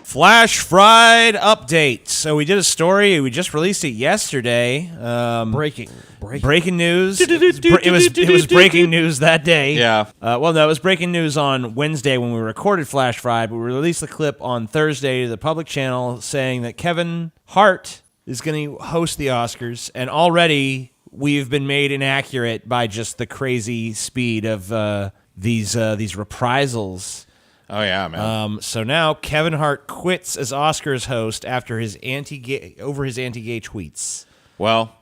Flash Fried update. So we did a story. We just released it yesterday. Breaking news. It was breaking news that day. Yeah. It was breaking news on Wednesday when we recorded Flash Fried, but we released the clip on Thursday to the public channel saying that Kevin Hart is going to host the Oscars, and already we've been made inaccurate by just the crazy speed of these reprisals. Oh yeah, man. So now Kevin Hart quits as Oscars host after his anti-gay tweets. Well,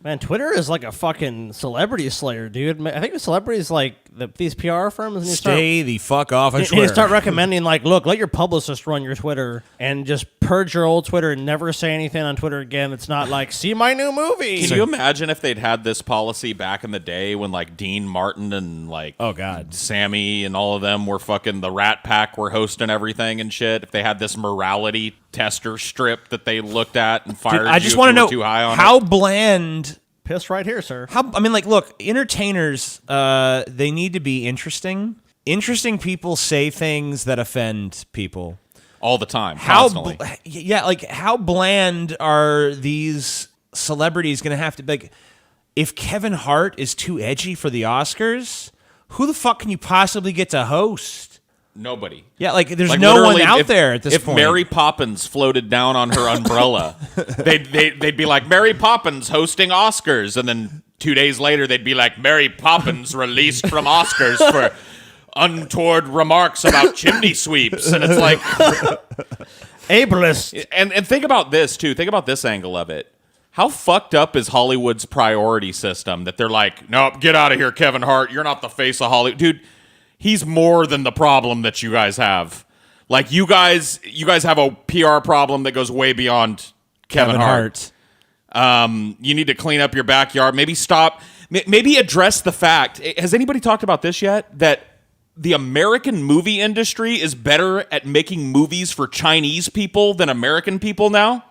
man, Twitter is like a fucking celebrity slayer, dude. I think the celebrities like these PR firms. Stay the fuck off of Twitter. And you start recommending, like, look, let your publicist run your Twitter and just purge your old Twitter and never say anything on Twitter again. It's not like, see my new movie. Can you imagine if they'd had this policy back in the day when, like, Dean Martin and, like, oh god, Sammy and all of them were fucking the Rat Pack were hosting everything and shit? If they had this morality tester strip that they looked at and fired, I just want to know too high on how bland. Piss right here, sir. Look, entertainers, they need to be interesting. Interesting people say things that offend people. All the time, constantly. How bland are these celebrities going to have to be? Like, if Kevin Hart is too edgy for the Oscars, who the fuck can you possibly get to host? Nobody. Yeah, like there's no one out there at this point. If Mary Poppins floated down on her umbrella, they'd be like, Mary Poppins hosting Oscars, and then 2 days later they'd be like, Mary Poppins released from Oscars for untoward remarks about chimney sweeps, and it's like ableist. And think about this too. Think about this angle of it. How fucked up is Hollywood's priority system that they're like, nope, get out of here, Kevin Hart. You're not the face of Hollywood, dude. He's more than the problem that you guys have. Like, you guys have a PR problem that goes way beyond Kevin Hart. You need to clean up your backyard. Maybe address the fact. Has anybody talked about this yet? That the American movie industry is better at making movies for Chinese people than American people now?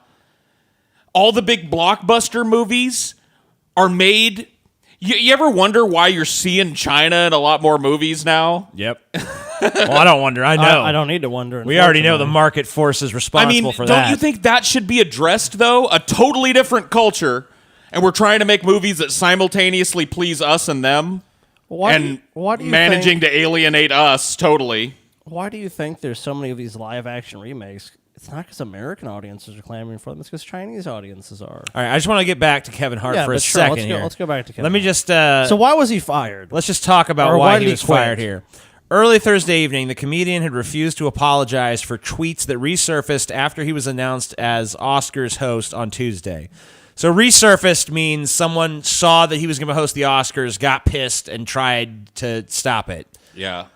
All the big blockbuster movies are made... You ever wonder why you're seeing China in a lot more movies now? Yep. Well, I don't wonder. I know. I don't need to wonder. We already know the market forces responsible for that. Don't you think that should be addressed, though? A totally different culture, and we're trying to make movies that simultaneously please us and them, managing to alienate us totally. Why do you think there's so many of these live-action remakes? It's not because American audiences are clamoring for them. It's because Chinese audiences are. All right, I just want to get back to Kevin Hart for a second here. Let's go back to Kevin. Let me just... so why was he fired? Let's just talk about why he was fired here. Early Thursday evening, the comedian had refused to apologize for tweets that resurfaced after he was announced as Oscars host on Tuesday. So resurfaced means someone saw that he was going to host the Oscars, got pissed, and tried to stop it. Yeah.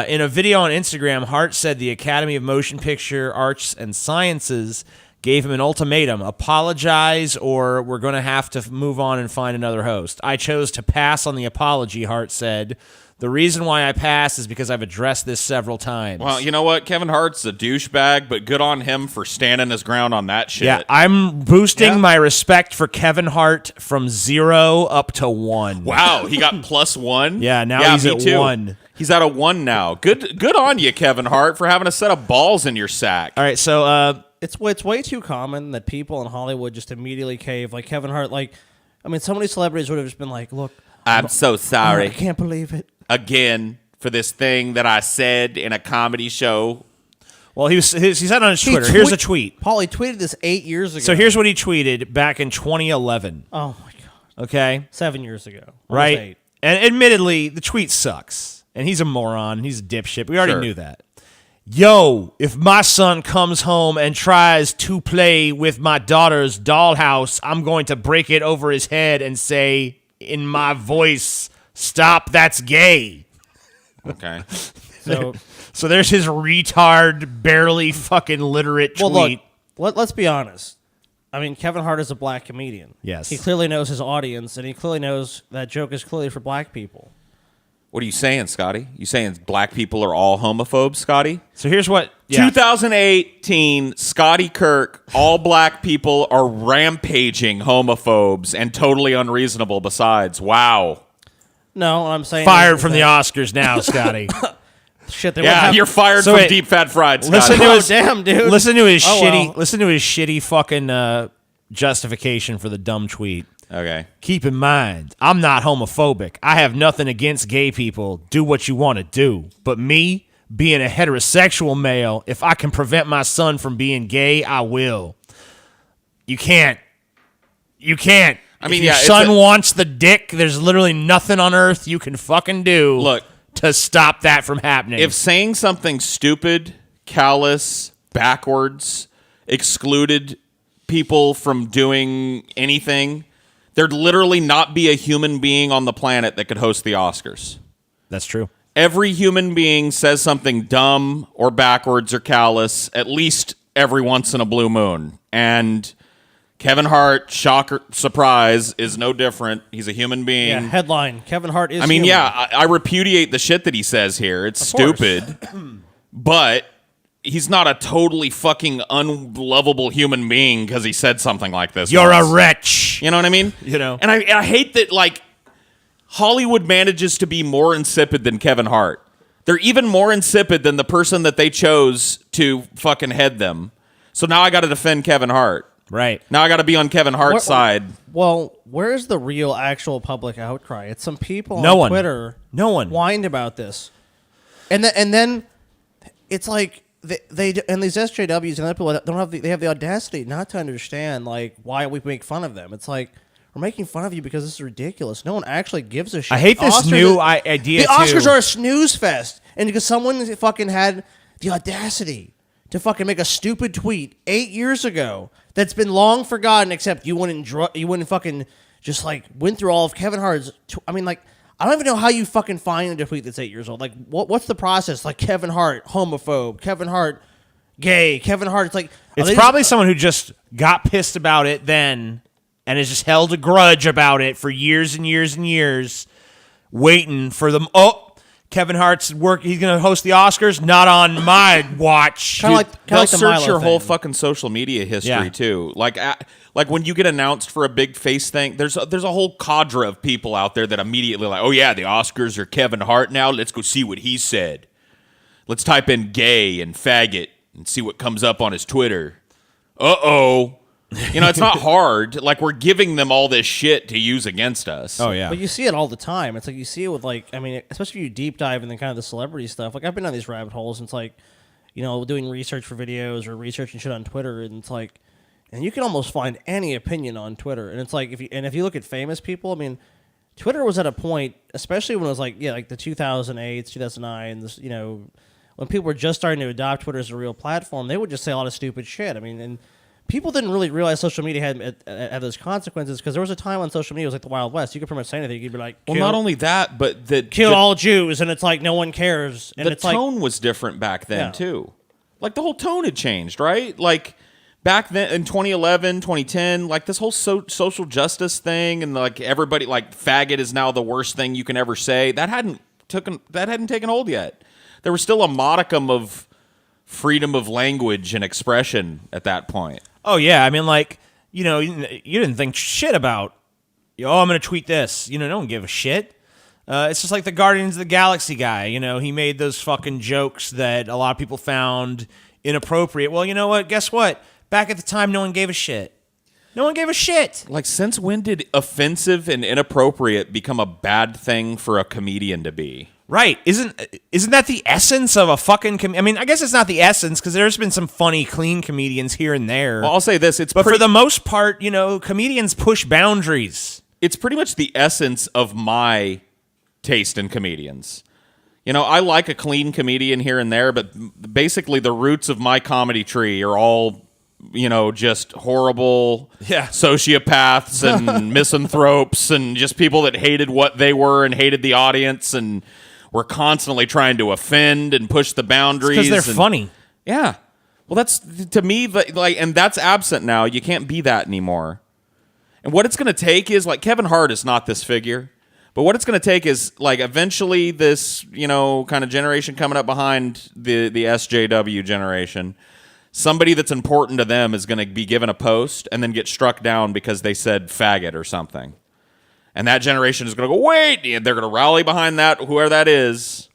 In a video on Instagram, Hart said the Academy of Motion Picture Arts and Sciences gave him an ultimatum: apologize or we're going to have to move on and find another host. I chose to pass on the apology, Hart said. The reason why I passed is because I've addressed this several times. Well, you know what? Kevin Hart's a douchebag, but good on him for standing his ground on that shit. Yeah, I'm boosting my respect for Kevin Hart from 0 up to 1. Wow, he got +1? Yeah, now he's at 1. He's at a 1 now. Good on you, Kevin Hart, for having a set of balls in your sack. All right, so it's way too common that people in Hollywood just immediately cave. Like Kevin Hart, so many celebrities would have just been like, look, I'm so sorry. I can't believe it. Again, for this thing that I said in a comedy show. Well, he said on his Twitter. Here's a tweet. Paul, he tweeted this 8 years ago. So here's what he tweeted back in 2011. Oh, my God. Okay? 7 years ago. Right? 8. And admittedly, the tweet sucks. And he's a moron. He's a dipshit. We already knew that. Yo, if my son comes home and tries to play with my daughter's dollhouse, I'm going to break it over his head and say in my voice, stop, that's gay. Okay. So there's his retard, barely fucking literate tweet. Well, look, let's be honest. I mean, Kevin Hart is a black comedian. Yes. He clearly knows his audience, and he clearly knows that joke is clearly for black people. What are you saying, Scotty? You saying black people are all homophobes, Scotty? So here's what... Yeah. 2018, Scotty Kirk, all black people are rampaging homophobes and totally unreasonable besides. Wow. No, what I'm saying... Fired from the Oscars now, Scotty. Shit, they Yeah, you're fired So from wait, Deep Fat Fried. listen Scotty. to Oh, his damn, dude. Listen to his Oh, shitty. well. Listen to his shitty fucking justification for the dumb tweet. Okay. Keep in mind, I'm not homophobic. I have nothing against gay people. Do what you want to do. But me, being a heterosexual male, if I can prevent my son from being gay, I will. You can't. You can't. I mean, if your yeah, it's son a- wants the dick, there's literally nothing on earth you can fucking do Look, to stop that from happening. if saying something stupid, callous, backwards, excluded people from doing anything, there'd literally not be a human being on the planet that could host the Oscars. That's true. Every human being says something dumb or backwards or callous at least every once in a blue moon. And Kevin Hart, shocker, surprise, is no different. He's a human being. Yeah, headline: Kevin Hart is. I mean, human. yeah, I repudiate the shit that he says here. It's Of course. stupid, but he's not a totally fucking unlovable human being because he said something like this. You're once. a wretch. You know what I mean? You know. And I hate that, like, Hollywood manages to be more insipid than Kevin Hart. They're even more insipid than the person that they chose to fucking head them. So now I got to defend Kevin Hart. Right. Now I got to be on Kevin Hart's side. Well, where's the real, actual public outcry? It's some people No on one. Twitter. No one. whined about this, and then it's like they and these SJWs and other people don't have they have the audacity not to understand like why we make fun of them. It's like we're making fun of you because this is ridiculous. No one actually gives a shit. I hate this Oscars new is- idea, The Oscars too. are a snooze fest, and because someone fucking had the audacity to fucking make a stupid tweet 8 years ago that's been long forgotten, except you wouldn't fucking just like went through all of Kevin Hart's. I mean, like, I don't even know how you fucking find a tweet that's 8 years old. Like, what's the process? Like, Kevin Hart, homophobe. Kevin Hart, gay. Kevin Hart, it's like... It's are they probably someone who just got pissed about it then and has just held a grudge about it for years and years and years, waiting for them. Oh, Kevin Hart's work. He's going to host the Oscars. Not on my watch. Kinda like They'll the search Milo your whole thing. fucking social media history Yeah. too. Like when you get announced for a big face thing, there's a whole cadre of people out there that immediately like, oh yeah, the Oscars are Kevin Hart now. Let's go see what he said. Let's type in gay and faggot and see what comes up on his Twitter. Uh-oh. You know, it's not hard. Like, we're giving them all this shit to use against us. Oh, yeah. But you see it all the time. It's like you see it with like, I mean, especially if you deep dive in the kind of the celebrity stuff. Like I've been on these rabbit holes, and it's like, you know, doing research for videos or researching shit on Twitter, and it's like, and you can almost find any opinion on Twitter, and it's like if you look at famous people, I mean, Twitter was at a point, especially when it was like like the 2008, 2009, this, you know, when people were just starting to adopt Twitter as a real platform, they would just say a lot of stupid shit. I mean, and people didn't really realize social media had those consequences because there was a time on social media it was like the Wild West. You could pretty much say anything. You'd be like, Well, not only that, but kill all Jews, and it's like no one cares. And the it's like, tone was different back then Yeah. too. Like the whole tone had changed, right? Like back then in 2011, 2010, like this whole social justice thing, and like everybody like faggot is now the worst thing you can ever say. That hadn't taken hold yet. There was still a modicum of freedom of language and expression at that point. Oh, yeah. I mean, like, you know, you didn't think shit about, oh, I'm going to tweet this. You know, no one give a shit. It's just like the Guardians of the Galaxy guy. You know, he made those fucking jokes that a lot of people found inappropriate. Well, you know what? Guess what? Back at the time, no one gave a shit. No one gave a shit. Like, since when did offensive and inappropriate become a bad thing for a comedian to be? Right. Isn't that the essence of a fucking I mean, I guess it's not the essence because there's been some funny, clean comedians here and there. Well, I'll say this. But for the most part, you know, comedians push boundaries. It's pretty much the essence of my taste in comedians. You know, I like a clean comedian here and there, but basically the roots of my comedy tree are all, you know, just horrible sociopaths and misanthropes and just people that hated what they were and hated the audience and were constantly trying to offend and push the boundaries. Because they're funny. Yeah. Well, that's, to me, like, and that's absent now. You can't be that anymore. And what it's going to take is, like, Kevin Hart is not this figure. But what it's going to take is, like, eventually this, you know, kind of generation coming up behind the SJW generation, somebody that's important to them is going to be given a post and then get struck down because they said faggot or something. And that generation is going to go, wait, and they're going to rally behind that, whoever that is.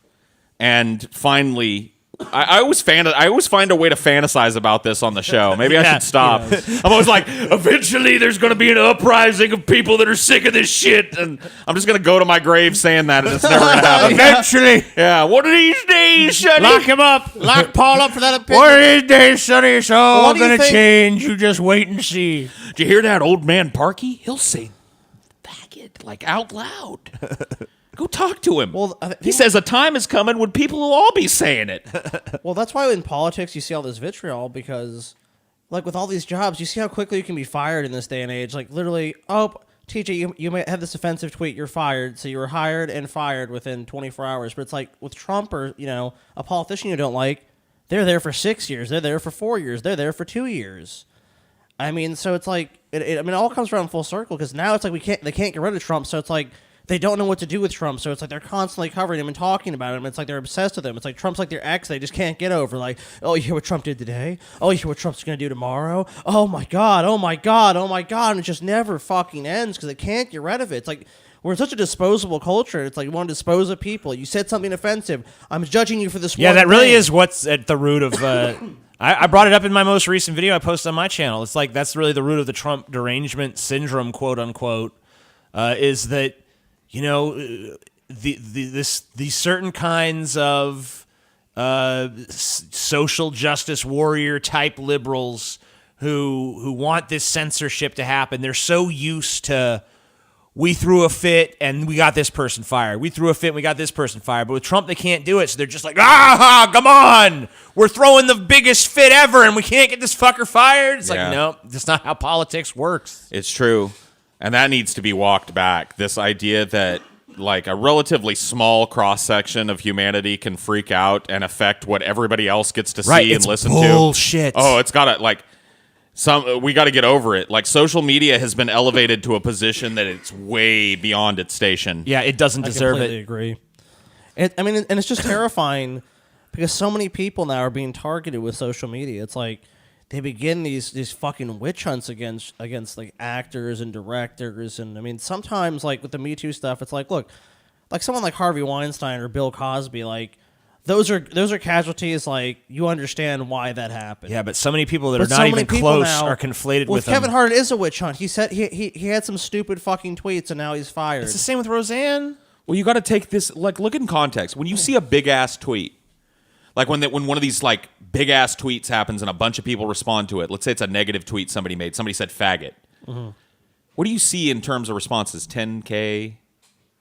and finally. I always find a way to fantasize about this on the show. Maybe I should stop. I'm always like, eventually there's going to be an uprising of people that are sick of this shit, and I'm just going to go to my grave saying that, and it's never going to happen. Eventually. Yeah, one of these days, Sonny. Lock him up. Lock Paul up for that opinion. One of these days, Sonny, it's all What do you going to think- change. You just wait and see. Did you hear that old man Parky? He'll say faggot, like out loud. Go talk to him. Well, he says a time is coming when people will all be saying it. Well, that's why in politics you see all this vitriol because, like, with all these jobs, you see how quickly you can be fired in this day and age. Like, literally, oh, TJ, you might have this offensive tweet, you're fired. So you were hired and fired within 24 hours. But it's like with Trump or, a politician you don't like, they're there for 6 years. They're there for 4 years. They're there for 2 years. I mean, so it's like, it all comes around full circle because now it's like they can't get rid of Trump. So it's like, they don't know what to do with Trump, so it's like they're constantly covering him and talking about him. It's like they're obsessed with him. It's like Trump's like their ex. They just can't get over. Like, oh, you hear what Trump did today? Oh, you hear what Trump's going to do tomorrow? Oh, my God. Oh, my God. Oh, my God. And it just never fucking ends because they can't get rid of it. It's like we're in such a disposable culture. It's like you want to dispose of people. You said something offensive. I'm judging you for this Yeah, one that really thing. is what's at the root of... I brought it up in my most recent video I posted on my channel. It's like that's really the root of the Trump derangement syndrome, quote unquote, is that... these certain kinds of social justice warrior type liberals who want this censorship to happen, they're so used to we threw a fit and we got this person fired. We threw a fit and we got this person fired. But with Trump, they can't do it. So they're just like, come on. We're throwing the biggest fit ever and we can't get this fucker fired. It's like, no, that's not how politics works. It's true. And that needs to be walked back. This idea that like a relatively small cross-section of humanity can freak out and affect what everybody else gets to see and listen to. Bullshit. Oh, it's got to we got to get over it. Like social media has been elevated to a position that it's way beyond its station. Yeah, it doesn't deserve I completely it. agree. And it's just terrifying because so many people now are being targeted with social media. It's like they begin these fucking witch hunts against like actors and directors, and I mean sometimes like with the Me Too stuff, it's like look, like someone like Harvey Weinstein or Bill Cosby, like those are casualties. Like you understand why that happened. Yeah, but so many people that But are not so many even people close now- are conflated Well, with Kevin them. Hart is a witch hunt. He said he had some stupid fucking tweets and now he's fired. It's the same with Roseanne. Well, you got to take this look in context. When you see a big ass tweet, like when one of these like big ass tweets happens and a bunch of people respond to it. Let's say it's a negative tweet somebody made. Somebody said faggot. Mm-hmm. What do you see in terms of responses? 10K.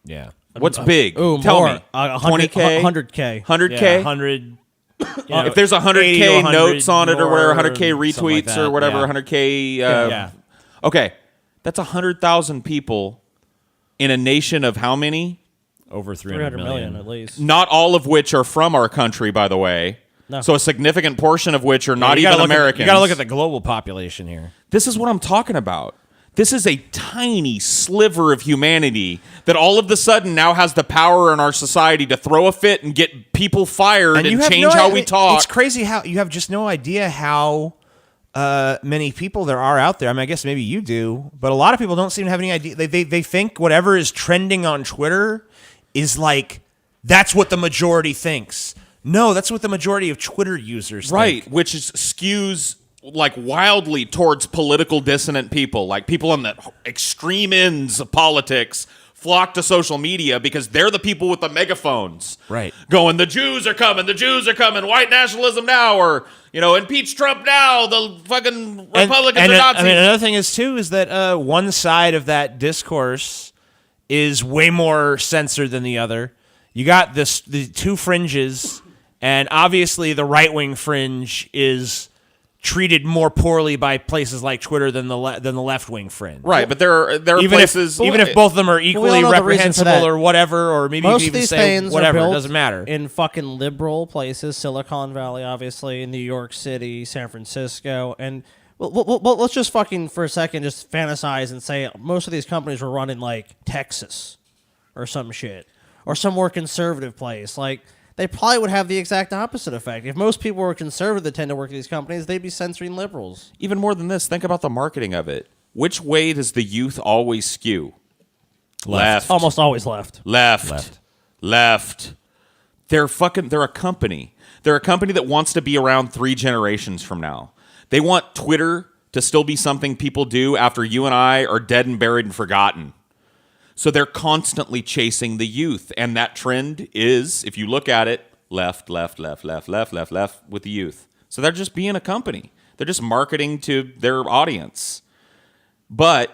Yeah. What's big? Ooh, Tell more. me. 100K? 100K. 100K. Yeah, 100. If there's 80 to 100K 100 notes on it or whatever, 100K more, retweets something like that, or whatever, yeah. 100K. Yeah. Okay, that's 100,000 people in a nation of how many? Over 300 million. at least. Not all of which are from our country, by the way. No. So a significant portion of which are not You gotta even look Americans. you got to look at the global population here. This is what I'm talking about. This is a tiny sliver of humanity that all of a sudden now has the power in our society to throw a fit and get people fired and you have change no how idea- we talk. It's crazy how you have just no idea how many people there are out there. I mean, I guess maybe you do, but a lot of people don't seem to have any idea. They think whatever is trending on Twitter is like that's what the majority thinks. No, that's what the majority of Twitter users Right, think. which is skews like wildly towards political dissonant people, like people on the extreme ends of politics flock to social media because they're the people with the megaphones. Right. Going, the Jews are coming, white nationalism now, or, impeach Trump now, the fucking Republicans and are Nazis. I mean, another thing is too is that one side of that discourse is way more censored than the other. You got the two fringes, and obviously the right-wing fringe is treated more poorly by places like Twitter than the left-wing fringe. Right, but there are Even places... if both of them are equally know the reason for reprehensible that. or whatever, or maybe Most you of can even these say things whatever, are it built doesn't matter. in fucking liberal places, Silicon Valley, obviously, in New York City, San Francisco, and well, let's just fucking for a second just fantasize and say most of these companies were run in like Texas or some shit or some more conservative place. Like they probably would have the exact opposite effect. If most people were conservative that tend to work at these companies, they'd be censoring liberals. Even more than this, think about the marketing of it. Which way does the youth always skew? Left. Almost always left. Left. They're a company. They're a company that wants to be around 3 generations from now. They want Twitter to still be something people do after you and I are dead and buried and forgotten. So they're constantly chasing the youth. And that trend is, if you look at it, left with the youth. So they're just being a company. They're just marketing to their audience. But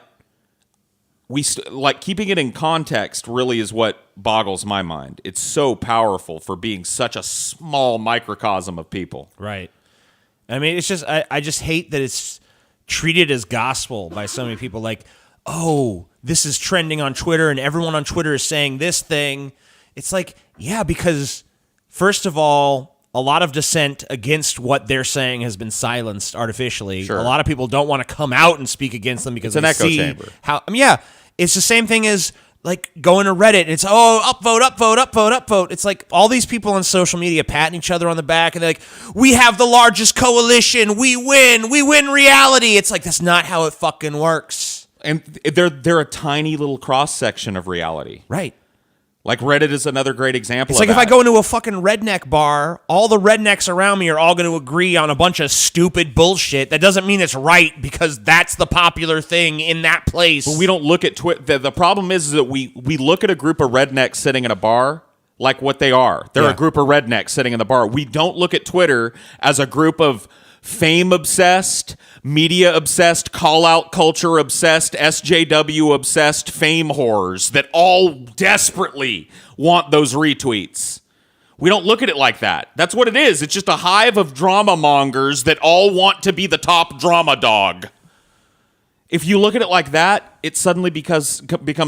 keeping it in context really is what boggles my mind. It's so powerful for being such a small microcosm of people. Right. I mean, it's just I just hate that it's treated as gospel by so many people. Like, oh, this is trending on Twitter, and everyone on Twitter is saying this thing. It's like, yeah, because first of all, a lot of dissent against what they're saying has been silenced artificially. Sure. A lot of people don't want to come out and speak against them because it's an they echo see chamber. how. I mean, yeah, it's the same thing as like going to Reddit. It's upvote. It's like all these people on social media patting each other on the back, and they're like, "We have the largest coalition. We win reality." It's like that's not how it fucking works. And they're a tiny little cross section of reality. Right. Like Reddit is another great example. It's like if I go into a fucking redneck bar, all the rednecks around me are all going to agree on a bunch of stupid bullshit. That doesn't mean it's right because that's the popular thing in that place. But we don't look at Twitter. The problem is that we look at a group of rednecks sitting in a bar like what they are. They're a group of rednecks sitting in the bar. We don't look at Twitter as a group of fame-obsessed, media-obsessed, call-out culture-obsessed, SJW-obsessed fame whores that all desperately want those retweets. We don't look at it like that. That's what it is. It's just a hive of drama mongers that all want to be the top drama dog. If you look at it like that, it suddenly becomes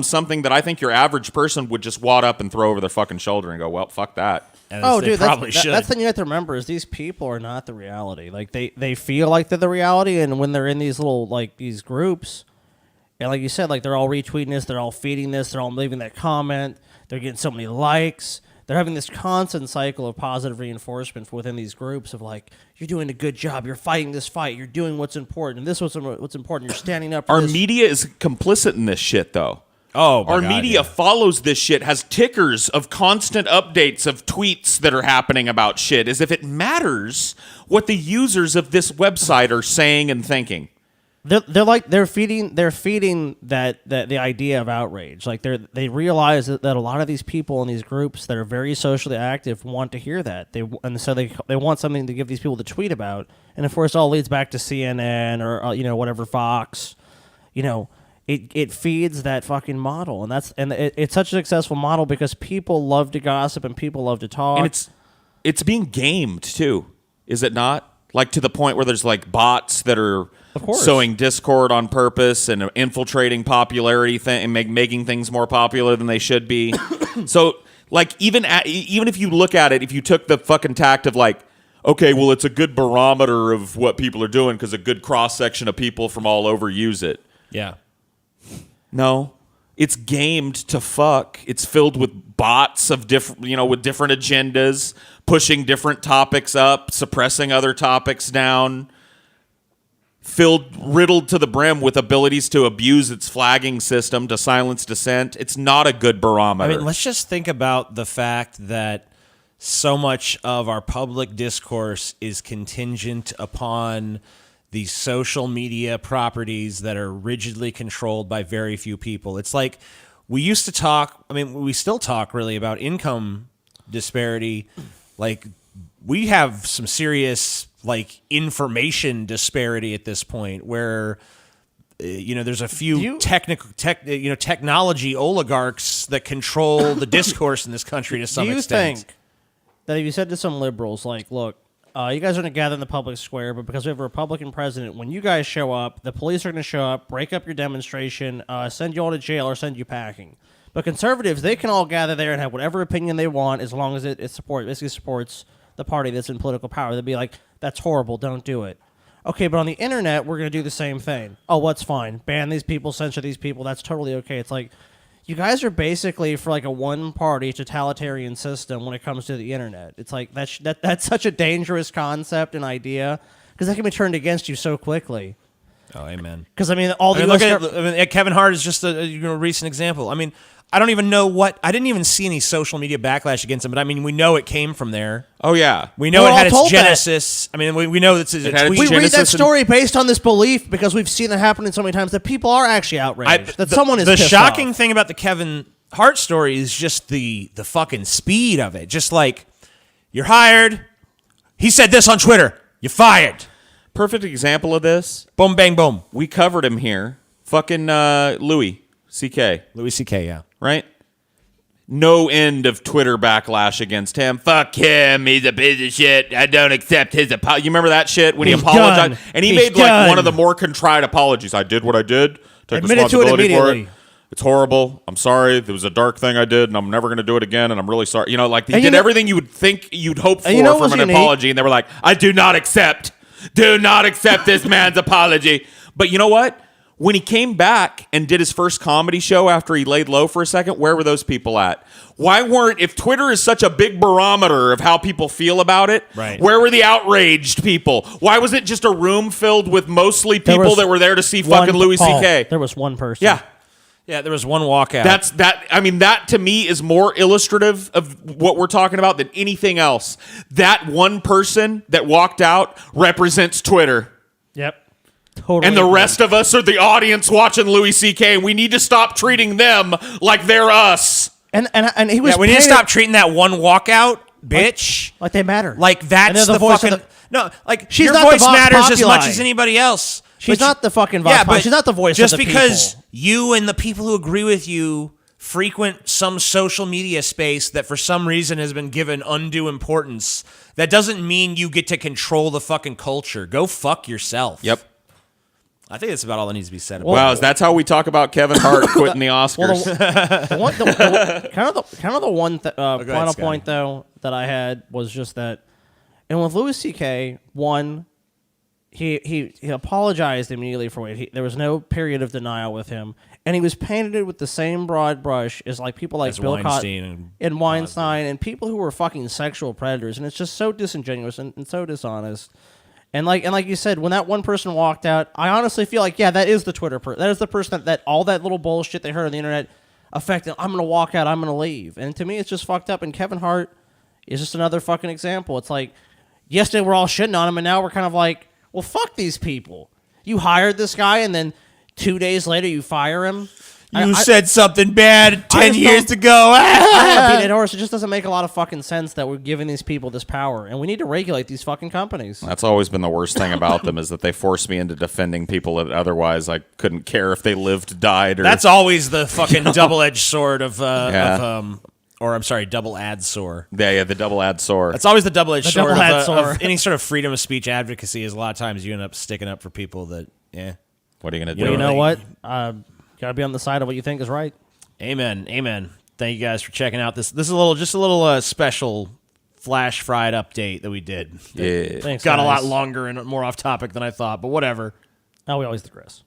something that I think your average person would just wad up and throw over their fucking shoulder and go, well, fuck that. Oh, they dude, probably should. that's the thing you have to remember is these people are not the reality. Like they feel like they're the reality, and when they're in these little these groups, and like you said, like they're all retweeting this, they're all feeding this, they're all leaving that comment, they're getting so many likes. They're having this constant cycle of positive reinforcement within these groups of like, you're doing a good job, you're fighting this fight, you're doing what's important, and this is what's important, you're standing up for Our this. media is complicit in this shit, though. Oh, my Our God, media yeah. follows this shit, has tickers of constant updates of tweets that are happening about shit, as if it matters what the users of this website are saying and thinking. They're feeding that the idea of outrage. Like they realize that a lot of these people in these groups that are very socially active want to hear that. So they want something to give these people to tweet about. And of course, it all leads back to CNN or whatever Fox. It feeds that fucking model, and it's such a successful model because people love to gossip and people love to talk. And it's being gamed too, is it not? Like to the point where there's like bots that are sowing discord on purpose and infiltrating popularity and making things more popular than they should be. So like even if you look at it, if you took the fucking tact of like, okay, well it's a good barometer of what people are doing because a good cross section of people from all over use it. Yeah. No, it's gamed to fuck. It's filled with bots of different, with different agendas, pushing different topics up, suppressing other topics down, riddled to the brim with abilities to abuse its flagging system to silence dissent. It's not a good barometer. I mean, let's just think about the fact that so much of our public discourse is contingent upon these social media properties that are rigidly controlled by very few people. It's like we used to talk, we still talk really about income disparity. Like we have some serious like information disparity at this point where there's a few technology oligarchs that control the discourse in this country to some extent. Do you think that if you said to some liberals like, look, you guys are going to gather in the public square, but because we have a Republican president, when you guys show up, the police are going to show up, break up your demonstration, send you all to jail, or send you packing. But conservatives, they can all gather there and have whatever opinion they want as long as it basically supports the party that's in political power. They'd be like, that's horrible, don't do it. Okay, but on the internet, we're going to do the same thing. Oh, what's fine? Ban these people, censor these people, that's totally okay. It's like, you guys are basically for like a one-party totalitarian system when it comes to the internet. It's like that's such a dangerous concept and idea because that can be turned against you so quickly. Oh, amen. Because all the look at Kevin Hart is just a recent example. I don't even know I didn't even see any social media backlash against him, but I mean, we know it came from there. Oh, yeah. We know We're it had all its told that. genesis. I mean, we know it's a had its tweet. We read that Genesis and- story based on this belief because we've seen it happening so many times that people are actually outraged. That someone is the pissed shocking off. thing about the Kevin Hart story is just the fucking speed of it. Just like, you're hired. He said this on Twitter. You're fired. Perfect example of this. Boom, bang, boom. We covered him here. Fucking Louis C.K., Louis C.K., yeah. right? No end of Twitter backlash against him. Fuck him. He's a piece of shit. I don't accept his apology. You remember that shit when he He's apologized? done. And he He's made like done. one of the more contrite apologies. I did what I did. Take Admit it to it responsibility for it. immediately. It's horrible. I'm sorry. There was a dark thing I did, and I'm never going to do it again. And I'm really sorry. You know, like he And did you know- everything you would think you'd hope for And you know what's from an unique? apology, and they were like, "I do not accept this man's apology." But you know what? When he came back and did his first comedy show after he laid low for a second, where were those people at? Why weren't, if Twitter is such a big barometer of how people feel about it, Right. where were the outraged people? Why was it just a room filled with mostly There people was that were there to see one- fucking Louis Paul, C.K.? There was one person. Yeah. Yeah, there was one walkout. That to me is more illustrative of what we're talking about than anything else. That one person that walked out represents Twitter. Yep. Totally. And the agree. rest of us are the audience watching Louis C.K. and we need to stop treating them like they're us. And he was. yeah, we need to painted- stop treating that one walkout, bitch. like they matter. Like And that's they're the voice of fucking no. Like She's your not the voice vox matters as populi. much as anybody else. She's But not the fucking vox populi. She's not the voice just of the because people. you and the people who agree with you frequent some social media space that for some reason has been given undue importance, that doesn't mean you get to control the fucking culture. Go fuck yourself. Yep. I think that's about all that needs to be said about Wow, it. that's how we talk about Kevin Hart quitting the Oscars. Kind of the one ahead, final Scotty. point though that I had was just that, and with Louis C.K., one, he apologized immediately for it. There was no period of denial with him, and he was painted with the same broad brush as like people like As Bill Weinstein Cosby and Weinstein and people who were fucking sexual predators, and it's just so disingenuous and so dishonest. And like you said, when that one person walked out, I honestly feel like, yeah, that is the Twitter person. That is the person that all that little bullshit they heard on the internet affected. I'm going to walk out. I'm going to leave. And to me, it's just fucked up. And Kevin Hart is just another fucking example. It's like, yesterday we're all shitting on him, and now we're kind of like, well, fuck these people. You hired this guy, and then 2 days later you fire him. You said something bad 10 just years don't- ago. I don't wanna beat it horse. It just doesn't make a lot of fucking sense that we're giving these people this power, and we need to regulate these fucking companies. That's always been the worst thing about them is that they force me into defending people that otherwise I couldn't care if they lived, died, or That's always the fucking double-edged sword of Yeah. or I'm sorry, double-ad sword. yeah, the double ad sore. That's always the double-edged sword double-edged of sword. any sort of freedom of speech advocacy. Is a lot of times you end up sticking up for people that, What are you gonna You do? You know like- what? Gotta be on the side of what you think is right. Amen, amen. Thank you guys for checking out this. This is a little special flash fried update that we did. Yeah. Thanks. Got a guys. lot longer and more off topic than I thought, but whatever. Oh, we always digress.